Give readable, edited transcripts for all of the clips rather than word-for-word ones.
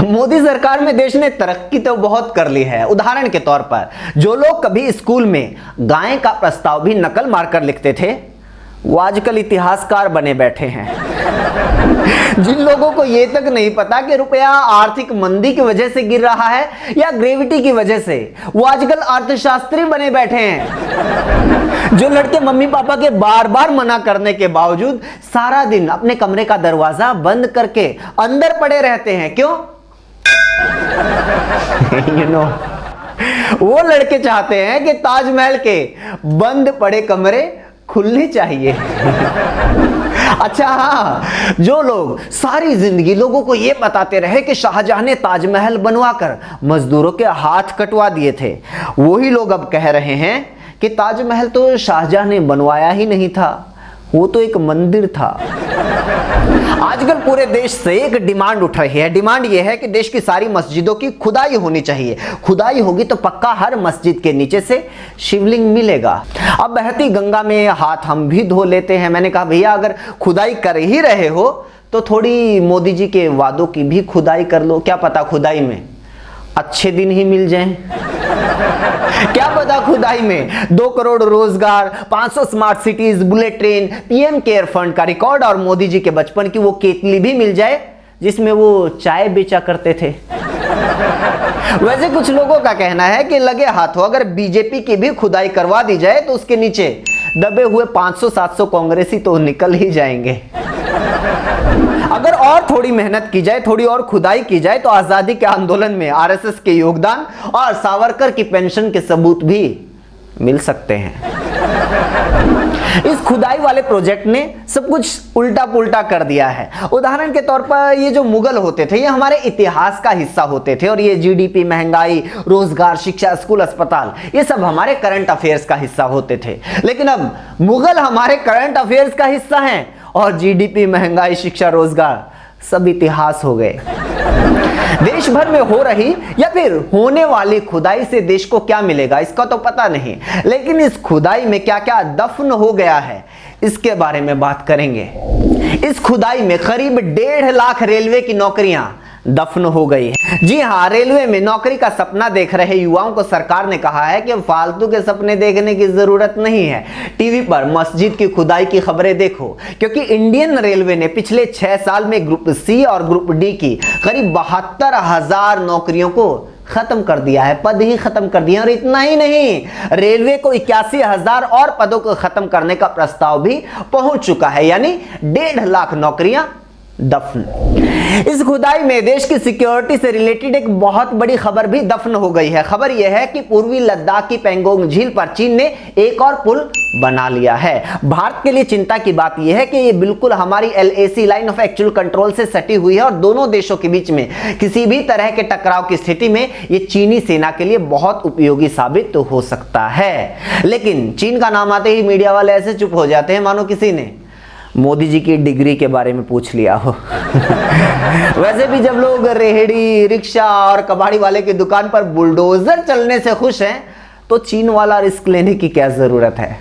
मोदी सरकार में देश ने तरक्की तो बहुत कर ली है। उदाहरण के तौर पर जो लोग कभी स्कूल में गाय का प्रस्ताव भी नकल मारकर लिखते थे, वो आजकल इतिहासकार बने बैठे हैं। जिन लोगों को ये तक नहीं पता कि रुपया आर्थिक मंदी की वजह से गिर रहा है या ग्रेविटी की वजह से, वो आजकल अर्थशास्त्री बने बैठे हैं। जो लड़के मम्मी पापा के बार बार मना करने के बावजूद सारा दिन अपने कमरे का दरवाजा बंद करके अंदर पड़े रहते हैं, क्यों? वो लड़के चाहते हैं कि ताजमहल के बंद पड़े कमरे खुलने चाहिए। अच्छा हाँ, जो लोग सारी जिंदगी लोगों को यह बताते रहे कि शाहजहां ने ताजमहल बनवाकर मजदूरों के हाथ कटवा दिए थे, वही लोग अब कह रहे हैं कि ताजमहल तो शाहजहां ने बनवाया ही नहीं था, वो तो एक मंदिर था। आजकल पूरे देश से एक डिमांड उठ रही है। डिमांड यह है कि देश की सारी मस्जिदों की खुदाई होनी चाहिए। खुदाई होगी तो पक्का हर मस्जिद के नीचे से शिवलिंग मिलेगा। अब बहती गंगा में हाथ हम भी धो लेते हैं। मैंने कहा भैया अगर खुदाई कर ही रहे हो तो थोड़ी मोदी जी के वादों की भी खुदाई कर लो। क्या पता खुदाई में अच्छे दिन ही मिल जाएं। क्या पता खुदाई में 2 करोड़ रोजगार, 500 smart cities, bullet train, PM care fund का रिकॉर्ड और मोदी जी के बचपन की वो केतली भी मिल जाए जिसमें वो चाय बेचा करते थे। वैसे कुछ लोगों का कहना है कि लगे हाथों अगर बीजेपी की भी खुदाई करवा दी जाए तो उसके नीचे दबे हुए 500-700 कांग्रेसी तो निकल ही जाएंगे। अगर और थोड़ी मेहनत की जाए, थोड़ी और खुदाई की जाए तो आजादी के आंदोलन में आरएसएस के योगदान और सावरकर की पेंशन के सबूत भी मिल सकते हैं। इस खुदाई वाले प्रोजेक्ट ने सब कुछ उल्टा पुल्टा कर दिया है। उदाहरण के तौर पर ये जो मुगल होते थे, ये हमारे इतिहास का हिस्सा होते थे और ये जीडीपी, महंगाई, रोजगार, शिक्षा, स्कूल, अस्पताल, ये सब हमारे करंट अफेयर्स का हिस्सा होते थे। लेकिन अब मुगल हमारे करंट अफेयर्स का हिस्सा हैं और जीडीपी, महंगाई, शिक्षा, रोजगार सब इतिहास हो गए। देश भर में हो रही या फिर होने वाली खुदाई से देश को क्या मिलेगा इसका तो पता नहीं, लेकिन इस खुदाई में क्या क्या दफन हो गया है इसके बारे में बात करेंगे। इस खुदाई में करीब 1.5 लाख रेलवे की नौकरियां दफन हो गई है। जी हां, रेलवे में नौकरी का सपना देख रहे युवाओं को सरकार ने कहा है कि फालतू के सपने देखने की जरूरत नहीं है, टीवी पर मस्जिद की खुदाई की खबरें देखो, क्योंकि इंडियन रेलवे ने पिछले 6 साल में ग्रुप सी और ग्रुप डी की करीब 72,000 नौकरियों को खत्म कर दिया है, पद ही खत्म कर दिए। और इतना ही नहीं, रेलवे को 81,000 और पदों को खत्म करने का प्रस्ताव भी पहुंच चुका है, यानी 1.5 लाख नौकरियां दफन। इस खुदाई में देश की सिक्योरिटी से रिलेटेड एक बहुत बड़ी खबर भी दफन हो गई है। खबर यह है कि पूर्वी लद्दाख की पेंगोंग झील पर चीन ने एक और पुल बना लिया है। भारत के लिए चिंता की बात यह है कि यह बिल्कुल हमारी LAC line of actual control से सटी हुई है और दोनों देशों के बीच में किसी भी तरह के टकराव की स्थिति में यह चीनी सेना के लिए बहुत उपयोगी साबित तो हो सकता है। लेकिन चीन का नाम आते ही मीडिया वाले ऐसे चुप हो जाते हैं मानो किसी ने मोदी जी की डिग्री के बारे में पूछ लिया हो। वैसे भी जब लोग रेहड़ी, रिक्शा और कबाड़ी वाले की दुकान पर बुलडोजर चलने से खुश हैं तो चीन वाला रिस्क लेने की क्या जरूरत है।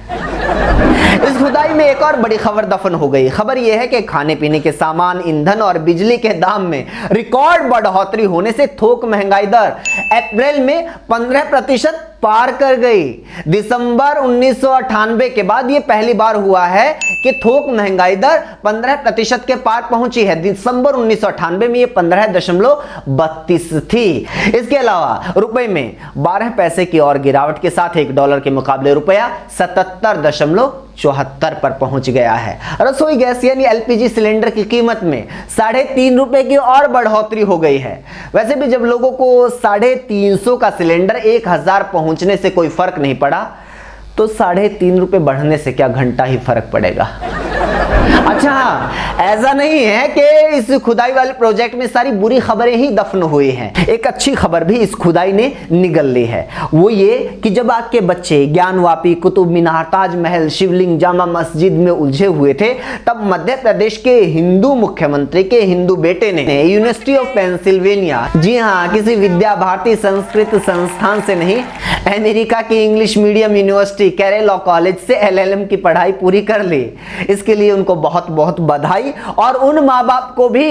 इस खुदाई में एक और बड़ी खबर दफन हो गई। खबर यह है कि खाने पीने के सामान, ईंधन और बिजली के दाम में रिकॉर्ड बढ़ोतरी होने से थोक महंगाई दर अप्रैल में 15% पार कर गई। दिसंबर 1998 के बाद यह पहली बार हुआ है कि थोक महंगाई दर 15% के पार पहुंची है। दिसंबर 1998 में यह 15.32 थी। इसके अलावा रुपए में 12 पैसे की और गिरावट के साथ $1 के मुकाबले रुपया 77.74 पर पहुंच गया है। रसोई गैस यानी LPG सिलेंडर की कीमत में 3.5 रुपए की और बढ़ोतरी हो गई है। वैसे भी जब लोगों को 350 का सिलेंडर 1000 पहुंचने से कोई फर्क नहीं पड़ा तो 3.5 रुपए बढ़ने से क्या घंटा ही फर्क पड़ेगा। अच्छा हाँ, ऐसा नहीं है कि इस खुदाई वाले प्रोजेक्ट में सारी बुरी खबरें ही दफन हुई हैं। एक अच्छी खबर भी इस खुदाई ने निगल ली है। वो ये कि जब आपके बच्चे ज्ञानवापी, कुतुब मीनार, ताजमहल, शिवलिंग, जामा मस्जिद में उलझे हुए थे, तब मध्य प्रदेश के हिंदू मुख्यमंत्री के हिंदू बेटे ने यूनिवर्सिटी ऑफ पेंसिल्वेनिया, जी हाँ, किसी विद्या भारती संस्कृत संस्थान से नहीं, अमेरिका की इंग्लिश मीडियम यूनिवर्सिटी कैरे लॉ कॉलेज से LLM की पढ़ाई पूरी कर ली। इसके लिए उनको बहुत बहुत बधाई और उन माँ बाप को भी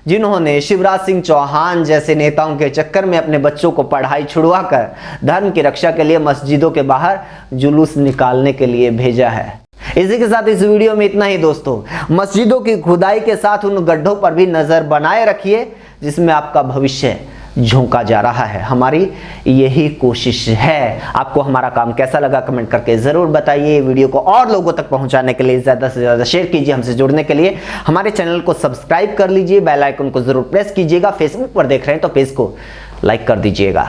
जिन्होंने शिवराज सिंह चौहान जैसे नेताओं के चक्कर में अपने बच्चों को पढ़ाई छुड़वाकर धर्म की रक्षा के लिए मस्जिदों के बाहर जुलूस निकालने के लिए भेजा है। इसी के साथ इस वीडियो में इतना ही दोस्तों। मस्जिदों की खुदाई के साथ उन गड्ढों पर भी नजर बनाए रखिए जिसमें आपका भविष्य झोंका जा रहा है। हमारी यही कोशिश है। आपको हमारा काम कैसा लगा कमेंट करके जरूर बताइए। वीडियो को और लोगों तक पहुंचाने के लिए ज्यादा से ज्यादा शेयर कीजिए। हमसे जुड़ने के लिए हमारे चैनल को सब्सक्राइब कर लीजिए, बेल आइकन को जरूर प्रेस कीजिएगा। फेसबुक पर देख रहे हैं तो पेज को लाइक कर दीजिएगा।